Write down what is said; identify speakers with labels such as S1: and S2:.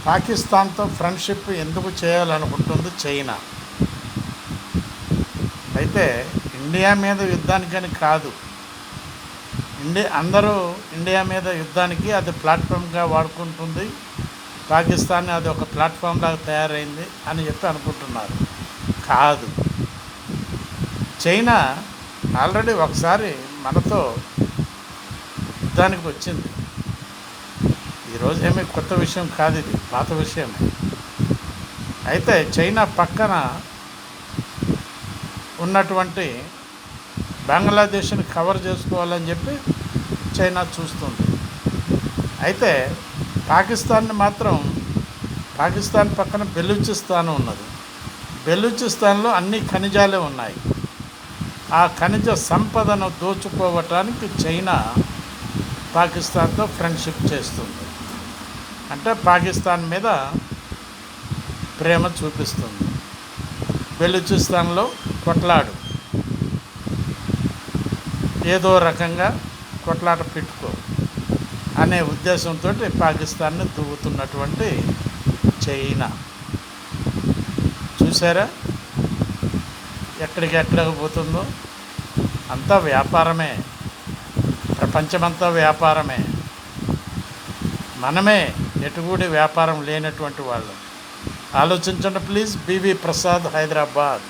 S1: పాకిస్తాన్తో ఫ్రెండ్షిప్ ఎందుకు చేయాలనుకుంటుంది చైనా? అయితే ఇండియా మీద యుద్ధానికని కాదు. అందరూ ఇండియా మీద యుద్ధానికి అది ప్లాట్ఫామ్గా వాడుకుంటుంది, పాకిస్తాన్ అది ఒక ప్లాట్ఫామ్ లాగా తయారైంది అని చెప్పి అనుకుంటున్నారు. కాదు, చైనా ఆల్రెడీ ఒకసారి మనతో యుద్ధానికి వచ్చింది. ఈరోజు ఏమీ కొత్త విషయం కాదు, ఇది పాత విషయమే. అయితే చైనా పక్కన ఉన్నటువంటి బంగ్లాదేశ్ని కవర్ చేసుకోవాలని చెప్పి చైనా చూస్తుంది. అయితే పాకిస్తాన్ పక్కన బెలూచిస్తాన్ ఉన్నది. బెలూచిస్తాన్లో అన్ని ఖనిజాలే ఉన్నాయి. ఆ ఖనిజ సంపదను దోచుకోవటానికి చైనా పాకిస్తాన్తో ఫ్రెండ్షిప్ చేస్తుంది. అంటే పాకిస్తాన్ మీద ప్రేమ చూపిస్తుంది. బెలూచిస్తాన్లో కొట్లాడు, ఏదో రకంగా కొట్లాట పెట్టుకో అనే ఉద్దేశంతో పాకిస్తాన్ని దువ్వుతున్నటువంటి చైనా చూసారా ఎక్కడికి పోతుందో. అంతా వ్యాపారమే, ప్రపంచమంతా వ్యాపారమే. మనమే ఎటుగూడి వ్యాపారం లేనటువంటి వాళ్ళు. ఆలోచించండి ప్లీజ్. బివి ప్రసాద్, హైదరాబాద్.